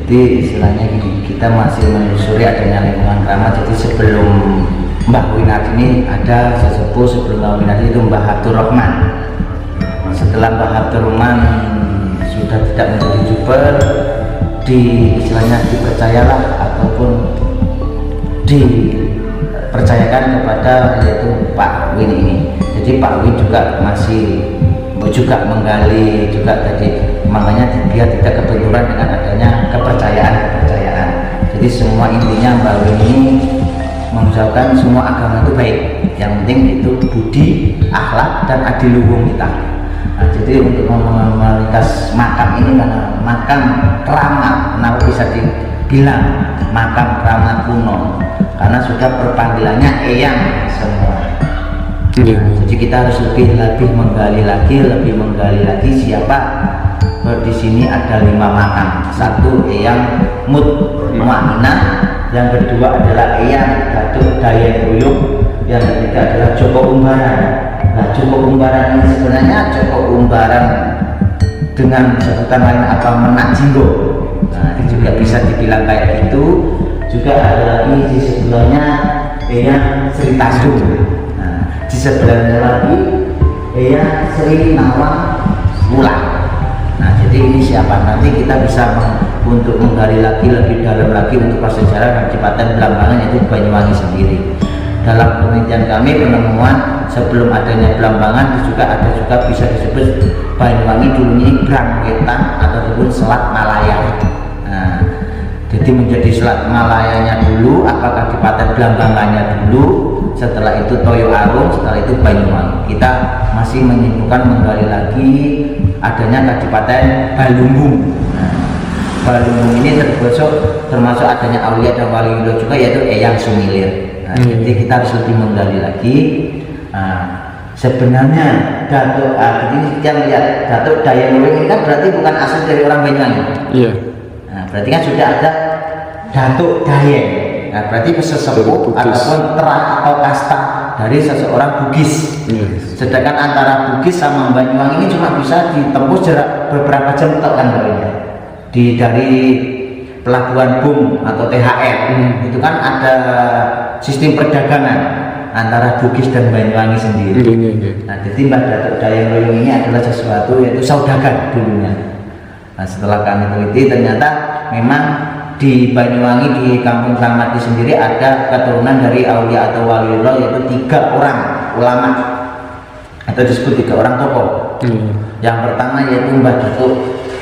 Jadi istilahnya gini, kita masih menelusuri adanya lingkungan keramat. Jadi sebelum Mbah Winardi ini ada sesepuh, sebelum Mbah Winardi itu Mbah Abdul Rahman. Setelah Mbah Abdul Rahman sudah tidak menjadi Juber, istilahnya dipercayalah ataupun dipercayakan kepada yaitu Pak Win ini. Jadi Pak Win juga masih juga menggali juga tadi, makanya dia tidak kebenturan dengan adanya kepercayaan. Jadi semua intinya Mbak Win ini mengucapkan semua agama itu baik, yang penting itu budi, akhlak dan adiluhung kita. Nah, jadi untuk memelikas makam ini karena makam keramat, kenapa bisa dibilang makam keramat kuno, karena sudah perpanggilannya eyang semua. Jadi kita harus lebih menggali lagi siapa. Di sini ada 5 makam. Satu eyang Mutmainah, yang kedua adalah eyang Datuk Dayeng Ruyung, yang ketiga adalah Joko Umbaran. Nah, Joko Umbaran ini sebenarnya Joko Umbaran dengan sebutan lain apa, Menak Jinggo. Nah, itu juga bisa dibilang kayak gitu. Juga ada lagi di sebelahnya eyang Sri Tandung. Di sebelahnya lagi ya Sri Nawang Wulan. Nah, jadi ini siapa, nanti kita bisa untuk menggali lagi lebih dalam lagi untuk prasejarah Kadipaten Blambangan, yaitu Banyuwangi sendiri. Dalam penelitian kami penemuan sebelum adanya Blambangan juga ada juga bisa disebut Banyuwangi dulunya Brangketan ataupun Selat Malaya. Nah, jadi menjadi Selat Malayanya dulu, apakah Kadipaten Blambangannya dulu, setelah itu Toyo Arum, setelah itu Banyuwangi. Kita masih menyimpulkan menggali lagi adanya Kadipaten Balunggung. Nah, Balunggung ini termasuk adanya Aulia dan Waliullah juga, yaitu Eyang Sumilir. Nah, jadi kita harus lebih menggali lagi. Nah, sebenarnya Datuk ini kita melihat Datuk Dayeng Ruyung ini kan berarti bukan asli dari orang Banyuwangi. Iya. Nah, berarti kan sudah ada Datuk Dayeng. Nah, berarti sesepuh ataupun terah atau kasta dari seseorang Bugis. Sedangkan antara Bugis sama Banyuwangi ini cuma bisa ditempuh jarak beberapa jam kan dari pelabuhan BUM atau THR. Itu kan ada sistem perdagangan antara Bugis dan Banyuwangi sendiri. Nah, jadi Mbah Datuk Dayeng Ruyung ini adalah sesuatu yaitu saudagar dulunya. Nah, setelah kami teliti ternyata memang di Banyuwangi di Kampung Kramati sendiri ada keturunan dari Aulia atau Waliullah, yaitu 3 orang ulama atau disebut 3 orang tokoh. Yang pertama yaitu Mbah Datuk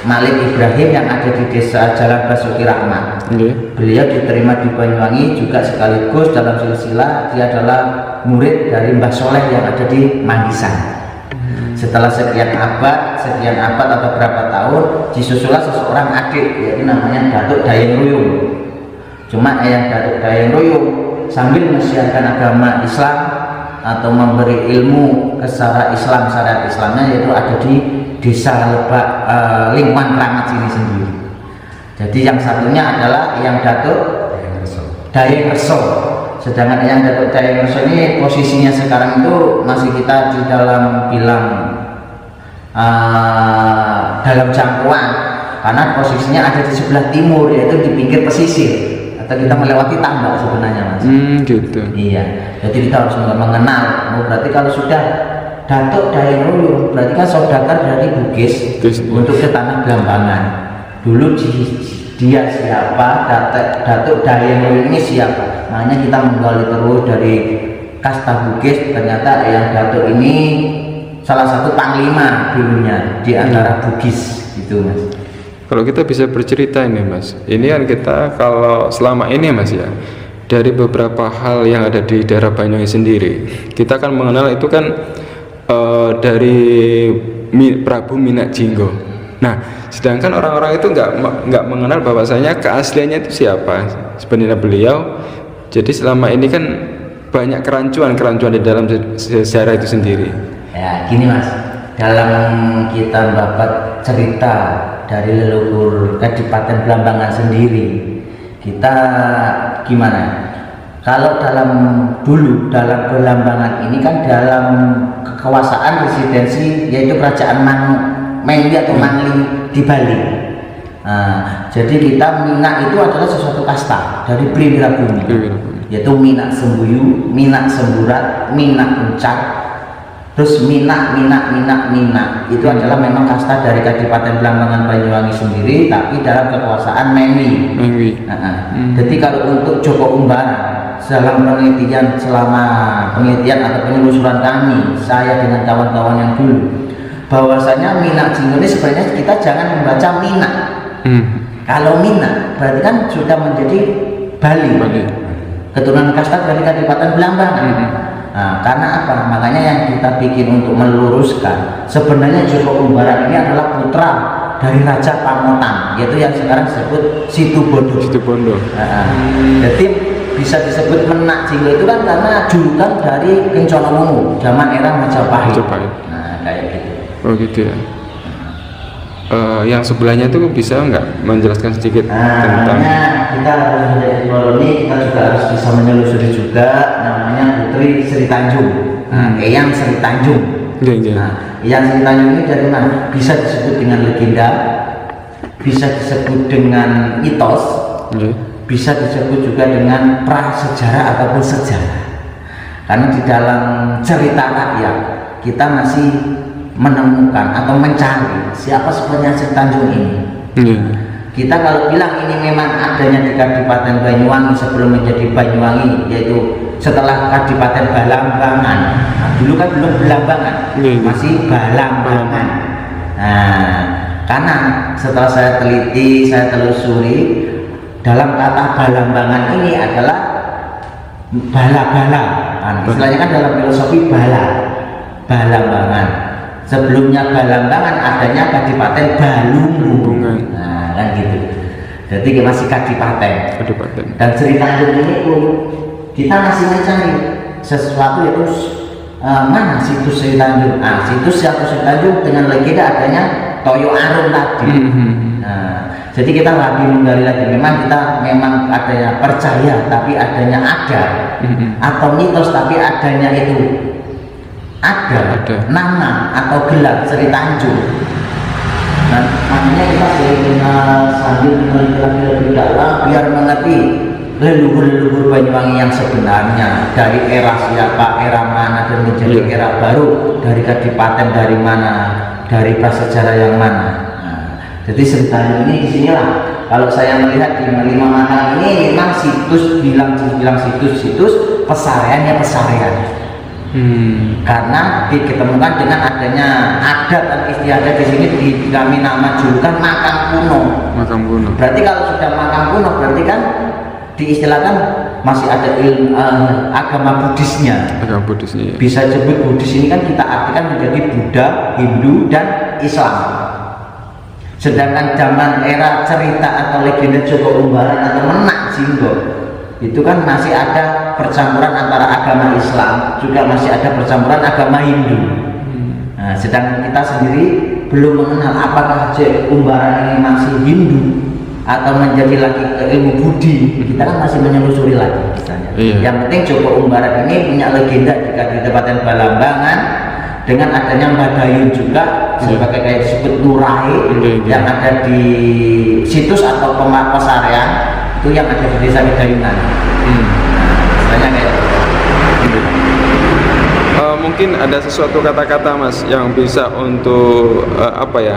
Malik Ibrahim yang ada di desa Jalan Basuki Rahmat. Beliau diterima di Banyuwangi juga sekaligus dalam silsilah dia adalah murid dari Mbah Soleh yang ada di Manggisan. Setelah sekian abad atau berapa tahun disusulah seseorang adik, yaitu namanya Datuk Dayeng Ruyung. Cuma yang Datuk Dayeng Ruyung sambil mensiarkan agama Islam atau memberi ilmu kesara Islam, syariat Islamnya, yaitu ada di desa Lebak lingkungan Keramat sini sendiri. Jadi yang satunya adalah yang Datuk Dayeng Reso. Sedangkan yang Datuk Dayeng Reso ini posisinya sekarang itu masih kita di dalam bilang dalam jangkauan, karena posisinya ada di sebelah timur, yaitu di pinggir pesisir, atau kita melewati tambak sebenarnya, Mas. Gitu. Iya. Jadi kita harus mengenal. Berarti kalau sudah Datuk Dayeng Ruyung berarti kan saudagar dari Bugis untuk ke tanah Blambangan. Dulu dia siapa, Datuk Dayeng Ruyung ini siapa? Makanya kita menggali terus dari kasta Bugis, ternyata yang Datuk ini salah satu panglima dulunya di antara Bugis gitu, Mas. Kalau kita bisa bercerita ini, Mas, ini kan kita kalau selama ini, Mas, ya, dari beberapa hal yang ada di daerah Banyuwangi sendiri, kita kan mengenal itu kan dari Prabu Menak Jinggo. Nah, sedangkan orang-orang itu nggak mengenal bahwasanya keasliannya itu siapa sebenarnya beliau. Jadi selama ini kan banyak kerancuan di dalam sejarah itu sendiri. Ya, gini, Mas, dalam kita mendapat cerita dari leluhur Kadipaten Blambangan sendiri, kita gimana? Kalau dulu dalam Blambangan ini kan dalam kekuasaan residensi yaitu Kerajaan Mangli atau Mangli di Bali. Jadi kita Minak itu adalah sesuatu kasta dari Brimira Bumi, yaitu Minak Sembuyu, Minak Semburat, Minak Uncak, terus Minak itu adalah memang kasta dari Kadipaten Blambangan Banyuwangi sendiri, tapi dalam kekuasaan Mengwi. Jadi kalau untuk Joko Umbara selama penelitian atau penelusuran kami, saya dengan kawan-kawan yang dulu, bahwasanya Minak Jinggo ini sebenarnya kita jangan membaca Minak. Kalau Minak berarti kan sudah menjadi Bali. Keturunan kasta dari Kadipaten Blambangan. Karena apa? Makanya yang kita bikin untuk meluruskan, sebenarnya Joko Umbara ini adalah putra dari Raja Pamotan, yaitu yang sekarang disebut Situbondo. Jadi bisa disebut Menak Jinggo itu kan karena julukan dari Kencana Wungu zaman era Majapahit. Kayak gitu. Oh gitu ya. Yang sebelahnya itu bisa nggak menjelaskan sedikit tentang? Kita harus menjadi koloni, kita juga harus bisa menelusuri juga, namanya Putri Sri Tanjung, Eyang Sri Tanjung. Eyang Sri Tanjung ini dari mana? Bisa disebut dengan legenda, bisa disebut dengan mitos, bisa disebut juga dengan prasejarah ataupun sejarah. Karena di dalam cerita rakyat kita masih menemukan atau mencari siapa sebenarnya Sri Tanjung ini. Kita kalau bilang ini memang adanya di Kadipaten Banyuwangi sebelum menjadi Banyuwangi, yaitu setelah Kadipaten Balambangan. Dulu kan belum Belambangan, masih Balambangan. Karena setelah saya teliti, saya telusuri, dalam kata Balambangan ini adalah bala-bala. Istilahnya kan dalam filosofi Balambangan. Sebelumnya Balambangan adanya Kadipaten Balungbungan. Kan gitu. Jadi masih Kadipaten. Dan Sri Tanjung ini pun kita masih mencari sesuatu, yaitu mana situs Sri Tanjung. Situs Sri Tanjung dengan legenda adanya Toyo Arum tadi. Jadi kita lagi menggali lagi. Memang kita adanya percaya, tapi adanya ada, atau mitos tapi adanya itu ada nama atau gelar Sri Tanjung. Nah, makanya kita sambil meneliti lebih dalam biar mengerti leluhur-leluhur Banyuwangi yang sebenarnya, dari era siapa, era mana, dan menjadi era baru, dari Kadipaten dari mana, dari prasejarah yang mana. Jadi Sri Tanjung ini disinilah kalau saya melihat di Lima Mata ini memang situs, bilang situs, pesareannya pesarean. Karena diketemukan dengan adanya adat dan istiadat di sini kami nama julukan makam kuno. Berarti kalau sudah makam kuno berarti kan diistilahkan masih ada agama Buddhisnya. Bisa disebut Buddhis ini kan kita artikan menjadi Buddha, Hindu, dan Islam. Sedangkan zaman era cerita atau legenda Joko Umbara atau Menak Jinggo itu kan masih ada percampuran antara agama Islam, juga masih ada percampuran agama Hindu. Sedangkan kita sendiri belum mengenal apakah Umbara ini masih Hindu atau menjadi lagi ilmu Budi. Kita kan masih menyelusuri lagi misalnya. Yang penting Joko Umbara ini punya legenda di Kadipaten Balambangan, dengan adanya Mbadayun juga sebagai kayak disebut Nurai yang ada di situs atau pesarean itu yang ada di desa Medayunan. Istilahnya kayak mungkin ada sesuatu kata-kata Mas yang bisa untuk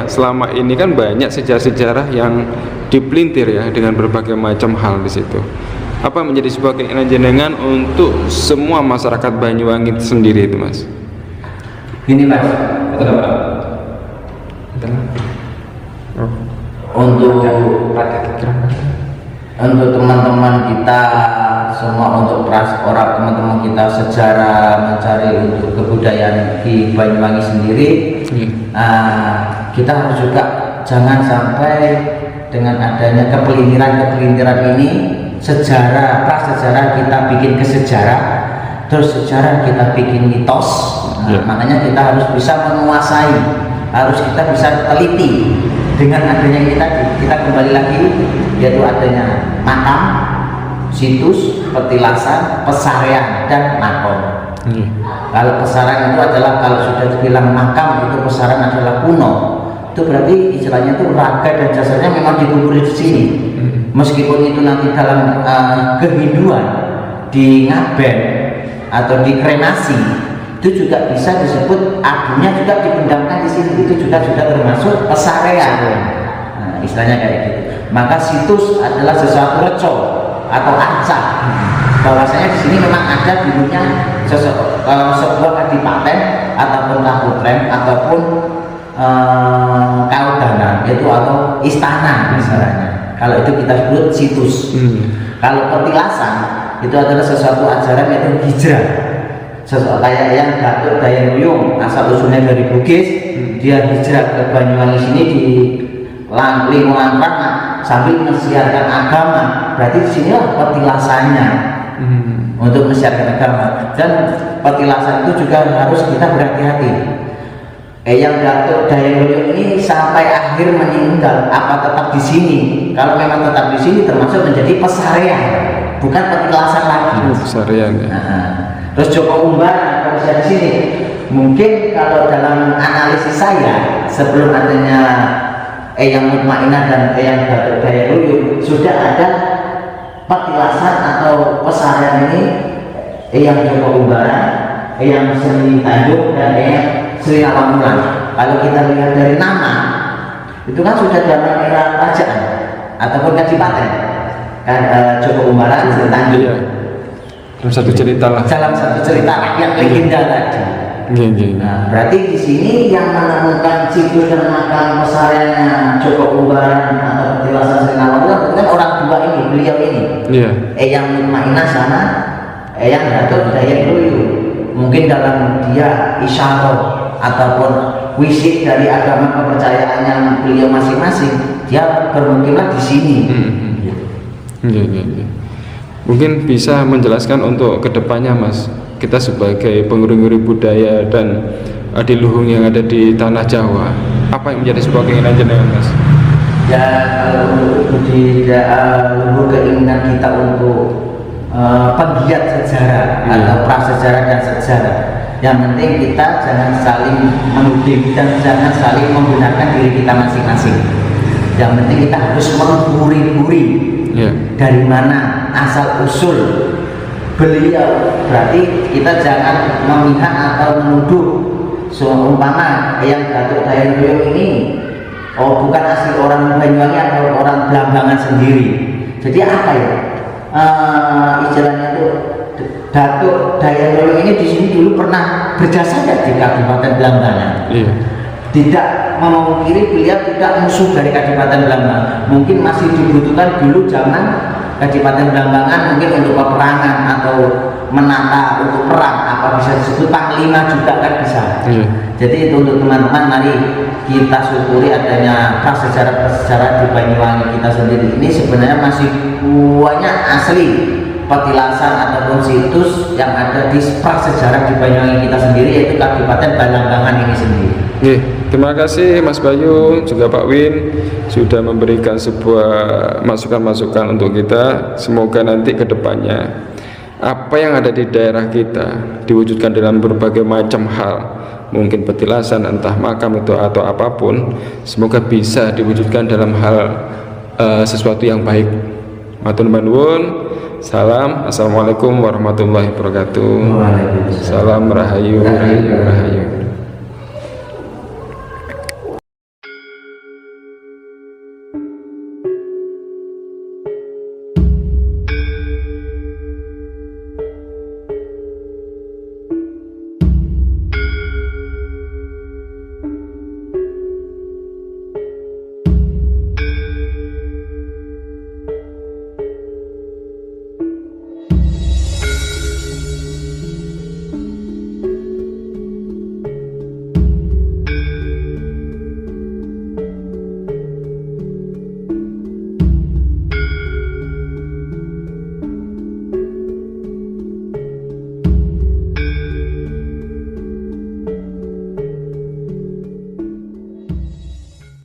selama ini kan banyak sejarah-sejarah yang dipelintir ya dengan berbagai macam hal di situ. Apa menjadi sebuah keinginan jenengan untuk semua masyarakat Banyuwangi sendiri itu Mas? Gini Mas, untuk teman-teman kita semua, untuk teman-teman kita sejarah mencari untuk kebudayaan di Banyuwangi sendiri, kita harus juga jangan sampai dengan adanya kepelintiran ini sejarah, prasejarah kita bikin ke sejarah, terus sejarah kita bikin mitos. Makanya kita harus bisa menguasai, harus kita bisa teliti. Dengan adanya kita kembali lagi, yaitu adanya makam, situs, petilasan, pesarean, dan makom. Kalau pesarean itu adalah, kalau sudah dibilang makam itu pesarean adalah kuno. itu berarti istilahnya tuh raga dan jasadnya memang dikubur di sini. Meskipun itu nanti dalam kehinduan di ngaben atau di kremasi, itu juga bisa disebut abunya juga dipendamkan di sini, itu juga termasuk pesarean. Nah, istilahnya kayak gitu. Maka situs adalah sesuatu reco atau arca, bahwasanya di sini memang ada dulunya sebuah kadipaten ataupun kaputren ataupun kaudana, yaitu atau istana misalnya. Kalau itu kita sebut situs. Kalau petilasan itu adalah sesuatu ajaran yaitu hijrah. Kayak yang Datuk Dayang Ruyung asal usulnya dari Bugis, dia hijrah ke Banyuwangi sini di lingkungan Rangka sambil mensiarkan agama. Berarti di sini petilasannya untuk mensiarkan agama. Dan petilasan itu juga harus kita berhati-hati. Yang Datuk Dayang Ruyung ini sampai akhir meninggal apa tetap di sini? Kalau memang tetap di sini termasuk menjadi pesarean, bukan petilasan lagi. Pesarean ya. Terus Joko Umbara kalau di sini, mungkin kalau dalam analisis saya sebelum adanya Eyang Mutmainah dan Eyang Datuk Dayang Ruyung sudah ada petilasan atau pesarean ini Eyang Joko Umbara, Eyang Sri Tanjung dan Eyang Sri Lawamulan. Kalau kita lihat dari nama, itu kan sudah zaman era kerajaan ataupun kadipaten. Kan Joko Umbara, Sri Tanjung. Iya. Dalam satu cerita lah. Dalam satu cerita rakyat legenda tadi. Nah, berarti di sini yang menemukan situs dan makam pesareannya Joko Umbara atau petilasan Sri Lawamulan kan orang dua ini, beliau ini. Iya. Eyang Mutmainah sama Eyang Datuk Dayang Ruyung. Mungkin dalam dia isyarat ataupun wisik dari agama kepercayaannya beliau masing-masing, dia bermukimlah di sini. Mungkin bisa menjelaskan untuk kedepannya, Mas, kita sebagai penguri-nguri budaya dan adiluhung yang ada di tanah Jawa, apa yang menjadi sebuah keinginan jenengan, Mas? Ya, kalau untuk luhur keinginan kita untuk penggiat sejarah atau prasejarah dan sejarah, yang penting kita jangan saling menuding dan jangan saling menggunakan diri kita masing-masing. Yang penting kita harus mengguri-guri dari mana asal usul beliau. Berarti kita jangan memihak atau menuduh seumpama yang Datuk Dayang Ruyung ini bukan asli orang Banyuwangi atau orang Blambangan sendiri. Jadi apa ya istilahnya itu, Datuk Dayang Ruyung ini di sini dulu pernah berjasa di Kabupaten Blambangan. Tidak memungkiri beliau tidak musuh dari Kadipaten Blambangan. Mungkin masih dibutuhkan dulu zaman Kadipaten Blambangan mungkin untuk peperangan atau menata untuk perang, apa bisa disebut panglima juga kan bisa. Jadi itu untuk teman-teman, mari kita syukuri adanya prasejarah di Banyuwangi kita sendiri ini sebenarnya masih banyak asli petilasan ataupun situs yang ada di prasejarah di Banyuwangi kita sendiri, yaitu Kabupaten Blambangan ini sendiri. Terima kasih Mas Bayu juga Pak Win sudah memberikan sebuah masukan-masukan untuk kita. Semoga nanti kedepannya apa yang ada di daerah kita diwujudkan dalam berbagai macam hal, mungkin petilasan, entah makam itu atau apapun, semoga bisa diwujudkan dalam hal sesuatu yang baik. Matur nuwun. Salam. Assalamualaikum warahmatullahi wabarakatuh. Salam rahayu.